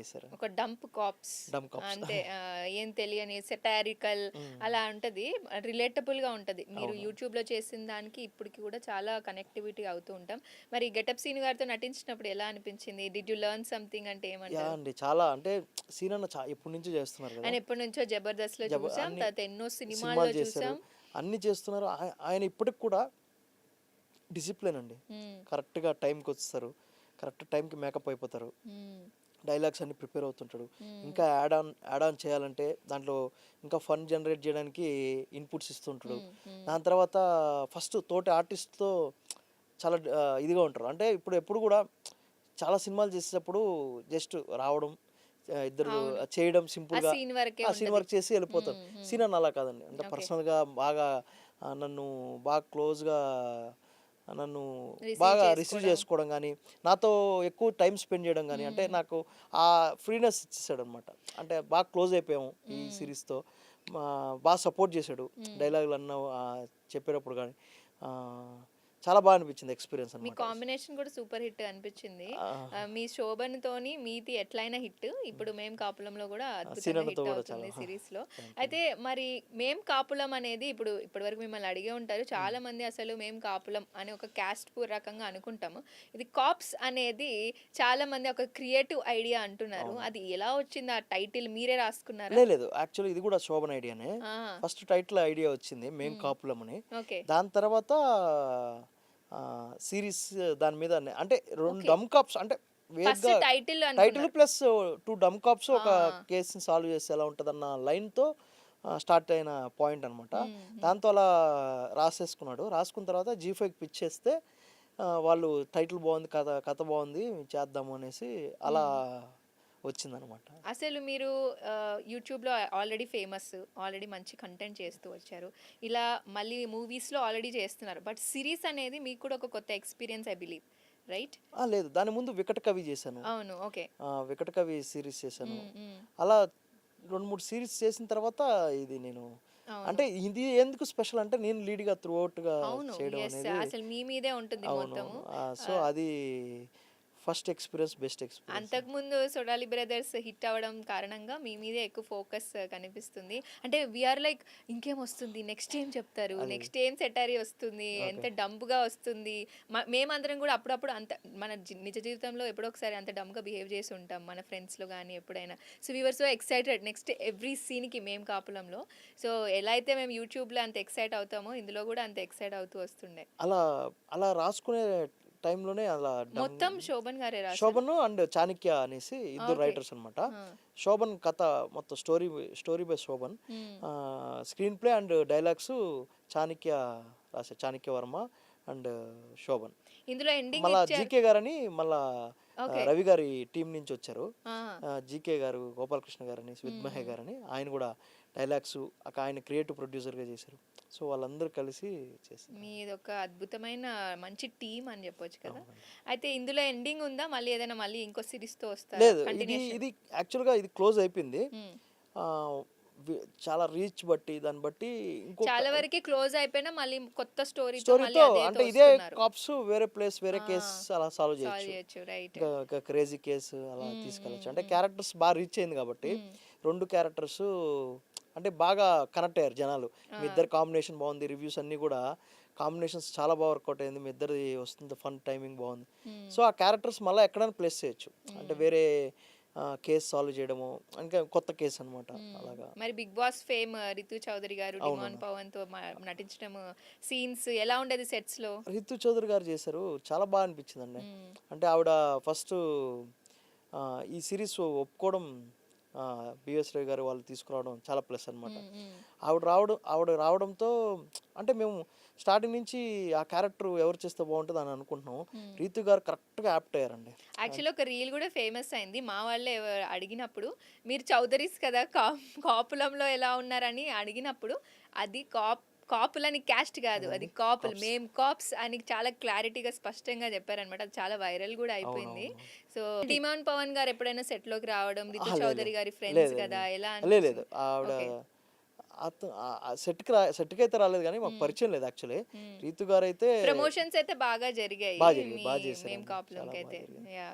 చేశారు. ఒక dump caps డమ్ cups. అంతే. ఏం తెలియని సెటారికల్ అలా ఉంటది. రిలేటబుల్ గా ఉంటది. మీరు అవును. యూట్యూబ్ లో చేసిన దానికి ఇప్పటికి కూడా చాలా కనెక్టివిటీ అవుతూ ఉంటాం. మరి గెటప్ సీన్ గారితో నటించినప్పుడు ఎలా అనిపించింది? డిడ్ యు లెర్న్ సంథింగ్ అంటే ఏమంటారు? అండి. చాలా అంటే సీన్ అన్న ఎప్పటి నుంచో చేస్తున్నారు కదా! ఆయన ఎప్పటి నుంచో జబర్దస్త్ లో చూసాం, అన్ని తర్వాత ఎన్నో సినిమాల్లో సినిమాలు చేశారు. చూసాం. అన్నీ చేస్తున్నారు. ఆయన ఇప్పటికి కూడా డిసిప్లిన్ అండి. ఉమ్, కరెక్ట్‌గా టైంకొచ్చేస్తారు. కరెక్ట్ టైంకి మేకప్ అయిపోతారు. ఉమ్, డైలాగ్స్ అన్నీ ప్రిపేర్ అవుతుంటాడు. ఉమ్, ఇంకా యాడ్ ఆన్ చేయాలంటే దాంట్లో ఇంకా ఫన్ జనరేట్ చేయడానికి ఇన్పుట్స్ ఇస్తుంటాడు. ఉమ్, ఉమ్. దాని తర్వాత ఫస్ట్ తోటి ఆర్టిస్ట్‌తో చాలా ఇదిగా ఉంటారు. అంటే ఎప్పుడు కూడా చాలా సినిమాలు చేసేటప్పుడు జస్ట్ రావడం, ఇద్దరు అవును. చేయడం ఆ సింపుల్‌గా సీన్ వరకే ఆ సీన్ ఉంటది. వర్క్ చేసి వెళ్ళిపోతారు. ఉమ్, ఉమ్. సీన్ అన్న అలా కాదండి. అంటే ఓకే. పర్సనల్‌గా బాగా నన్ను బాగా క్లోజ్‌గా నన్ను రిసీవ్ బాగా రిసీవ్ చేసుకోవడం. చేసుకోవడం గానీ, నాతో ఎక్కువ టైమ్ స్పెండ్ చేయడం గానీ, అంటే ఉమ్, నాకు ఆ ఫ్రీనెస్ ఇచ్చేసాడనమాట. అంటే బాగా క్లోజ్ అయిపోయాము ఈ ఉమ్, సీరీస్‌తో. బాగా సపోర్ట్ చేశాడు. ఉమ్. డైలాగులన్నా చెప్పేటప్పుడు గానీ, ఆహ్, చాలా బాగా అనిపించింది ఎక్స్‌పీరియన్స్ మీ అనమాట. కాంబినేషన్ కూడా సూపర్ హిట్ అనిపించింది. ఆహ్, మీ శోభన్‌తోని మీది ఎట్లైనా హిట్. ఇప్పుడు 'మేం కాపులంలో' కూడా సీన్ అద్భుతంగా అన్నతో హిట్ కూడా చాలా అవుతుంది సీరీస్‌లో. థాంక్ యూ అయితే అండి. మరి 'మేం కాపులం' అనేది ఇప్పటివరకు మిమ్మల్ని అడిగే ఉంటారు. చాలా మంది అసలు 'మేం కాపులం' అని ఒక క్యాస్ట్ రకంగా అనుకుంటాము. ఇది కాప్స్ అనేది చాలా మంది ఒక క్రియేటివ్ ఐడియా అంటున్నారు. అవును. అది ఎలా వచ్చింది? ఆ టైటిల్ మీరే రాసుకున్నారా? లేదు. యాక్చువల్లీ ఇది కూడా శోభన్ ఐడియానే. ఆ! ఫస్ట్ టైటిల్ ఐడియా వచ్చింది 'మేం హ్మ్. కాపులం' అని. ఓకే. దాని తర్వాత సీరీస్ దాని మీద అంటే 2 ఓకే. డమ్ కాప్స్ అంటే ఫస్ట్ వేగ్‌గా టైటిల్ టైటిల్ అనుకున్నారు. ప్లస్ 2 డమ్ కాప్స్ ఒక ఆ! కేస్‌ని సాల్వ్ చేస్తే ఎలా ఉంటదన్న లైన్‌తో స్టార్ట్ అయిన పాయింట్ అనమాట. హ్మ్. హ్మ్. దాంతో అలా రాసేసుకున్నాడు. రాసుకున్న తర్వాత జీ5కి పిచ్ చేస్తే వాళ్ళు టైటిల్ బాగుంది, కథ బాగుంది చేద్దాము అనేసి అలా హ్మ్. వచ్చిందనమాట. అసలు మీరు యూట్యూబ్‌లో ఆల్రెడీ ఫేమస్. ఆల్రెడీ మంచి కంటెంట్ చేస్తూ వచ్చారు. ఇలా మళ్ళీ మూవీస్‌లో ఆల్రెడీ చేస్తున్నారు. బట్ సిరీస్ అనేది మీకు కూడా ఒక కొత్త ఎక్స్‌పీరియన్స్ ఐ బిలీవ్. రైట్? లేదు. దాని ముందు 'వికట కవి' చేశాను. అవును. ఓకే. 'వికట కవి' సీరీస్ చేశాను. హ్మ్. హ్మ్. అలా 2, 3 సీరీస్ చేసిన తర్వాత ఇది నేను అవును. అంటే ఇది ఎందుకు స్పెషల్ అంటే నేను లీడ్‌గా త్రూఅవుట్‌గా అవును. చేయడం యెస్. అనేది అసలు మీ మీదే ఉంటుంది మొత్తము. అవునవును. సో, ఆహ్ అది ఫస్ట్ ఎక్స్‌పీరియన్స్, బెస్ట్ ఎక్స్‌పీరియన్స్ అండి. అంతకుముందు 'సొడాలి బ్రదర్స్' హిట్ అవ్వడం కారణంగా మీ మీదే ఎక్కువ ఫోకస్ కనిపిస్తుంది. అంటే వి ఆర్ లైక్ ఇంకేమొస్తుంది? నెక్స్ట్ ఏం చెప్తారు? అది నెక్స్ట్ ఏం సెటైరీ వస్తుంది? ఓకే. ఎంత డంప్‌గా వస్తుంది? మేమందరం కూడా అప్పుడప్పుడు అంత మన నిజ జీవితంలో ఎప్పుడో ఒకసారి అంత డంప్‌గా బిహేవ్ చేసి ఉంటాం. మన ఫ్రెండ్స్‌లో గాని ఎప్పుడైనా. So, we were so excited next every సీన్‌కి 'మేం కాపులంలో'. సో, ఎలా అయితే మేము యూట్యూబ్‌లో అంత ఎక్సైట్ అవుతామో ఇందులో కూడా అంత ఎక్సైట్ అవుతూ వస్తుండే. అలా అలా రాసుకునే టైంలోనే అలా మొత్తం శోభన్ గారే రాసారా? 'శోభన్' అండ్ 'చాణక్య' అనేసి ఇద్దరు ఓకే. రైటర్స్ అనమాట. ఆ! 'శోభన్' కథ మొత్తం story by 'Shobhan'. Hmm. Screen play and dialogues 'Chanakya' రాశారు. 'చాణక్య వర్మ' అండ్ 'శోభన్'. ఇందులో ఎండింగ్ మళ్ళా ఇచ్చారు. 'జీకే' గారని మళ్ళా ఓకే. రవి గారి టీం నుంచి వచ్చారు. ఆ! 'జీకే' గారు, గోపాలకృష్ణ గారని, హ్మ్. స్మిత్ మహే హ్మ్. గారని ఆయన కూడా డైలాగ్స్ ఆయన క్రియేటివ్ ప్రొడ్యూసర్‌గా చేశారు. సో, వాళ్ళందరూ కలిసి చేశారు. మీదొక అద్భుతమైన మంచి టీమ్ అని జెప్పొచ్చు కదా! అవునండి. అయితే ఇందులో ఎండింగ్ ఉందా? మళ్ళీ ఇంకో సీరీస్‌తో వస్తారా? లేదు. కంటిన్యూషన్. ఇది యాక్చువల్‌గా ఇది క్లోజ్ అయిపోయింది. హ్మ్. ఆహ్, చాలా రీచ్ బట్టి దాన్ని బట్టి ఇంకొక చాలా వరకి క్లోజ్ అయిపోయినా మళ్ళీ కొత్త స్టోరీతో మళ్ళీ స్టోరీతో అదేతో అంటే ఇదే వస్తున్నారు. కాప్స్ వేరే ప్లేస్, వేరే ఆ! కేస్ అలా సాల్వ్ సాల్వ్ చేయొచ్చు. చేయొచ్చు. రైట్. ఇంకా క్రేజీ కేస్ అలా హ్మ్. హ్మ్. తీసుకెళ్ళొచ్చు. అంటే హ్మ్. క్యారెక్టర్స్ బాగా రీచ్ అయింది కాబట్టి హ్మ్. 2 క్యారెక్టర్స్ అంటే బాగా కనెక్ట్ అయ్యారు జనాలు. ఆ! మీ ఇద్దరి కాంబినేషన్ బాగుంది. రివ్యూస్ అన్నీ కూడా కాంబినేషన్స్ చాలా బాగా వర్కౌట్ అయింది. మీ ఇద్దరిది వస్తుంది ఫన్ టైమింగ్ బాగుంది. హ్మ్. సో, ఆ క్యారెక్టర్స్ మళ్ళా ఎక్కడైనా ప్లేస్ చేయొచ్చు. అంటే హ్మ్. వేరే కేస్ సాల్వ్ చేయడము ఇంకా కొత్త కేస్ అనమాట హ్మ్. అలాగా. మరి 'Bigg Boss' fame Rithu Chowdary గారు, డిమాన్ అవునవును. పవన్‌తో నటించడం సీన్స్ ఎలా ఉండేది సెట్స్‌లో? రితు చౌదరి గారు చేశారు. చాలా బాగా అనిపించిందండి. హ్మ్. అంటే ఆవిడ ఫస్టు ఈ సీరీస్ ఒప్పుకోవడం, బిఎస్ రవి గారు వాళ్ళు తీసుకురావడం చాలా ప్లస్ అనమాట. హ్మ్. హ్మ్. ఆవిడ రావడంతో అంటే మేము స్టార్టింగ్ నుంచి ఆ క్యారెక్టర్ ఎవరు చేస్తే బాగుంటుంది అని అనుకుంటున్నాం. హ్మ్. రీతు గారు కరెక్ట్‌గా యాప్ట్ అయ్యారండి. యాక్చువల్లీ ఒక రీల్ గూడా ఫేమస్ అయింది. మా వాళ్ళే అడిగినప్పుడు, మీరు చౌదరీస్ కదా! కాపులంలో ఎలా ఉన్నారని అడిగినప్పుడు, అది కాపులని క్యాస్ట్ గాదు. అది అదండి కాపులు. కాప్స్. మేము కాప్స్ అని చాలా క్లారిటీగా స్పష్టంగా చెప్పారనమాట. అది చాలా వైరల్ గూడా అయిపోయింది. అవునవును. సో, డిమాండ్ పవన్ గారు ఎప్పుడైనా సెట్‌లోకి రావడం, రితు లేదు చౌదరి లేదు. గారి లేదు ఫ్రెండ్స్ లేదు కదా! లేదు. ఎలా లేదు. అనిపించింది? ఆవిడ ఓకే. సెట్‌కైతే రాలేదు గానీ మాకు హ్మ్. పరిచయం లేదు యాక్చువల్లీ. హ్మ్. రీతు గారైతే ప్రమోషన్స్ అయితే బాగా జరిగాయి. బా జరిగాయి. మీ బా మేము చేశారండి. చాలా బా కాపులంకైతే. జరిగింది. యాహ్!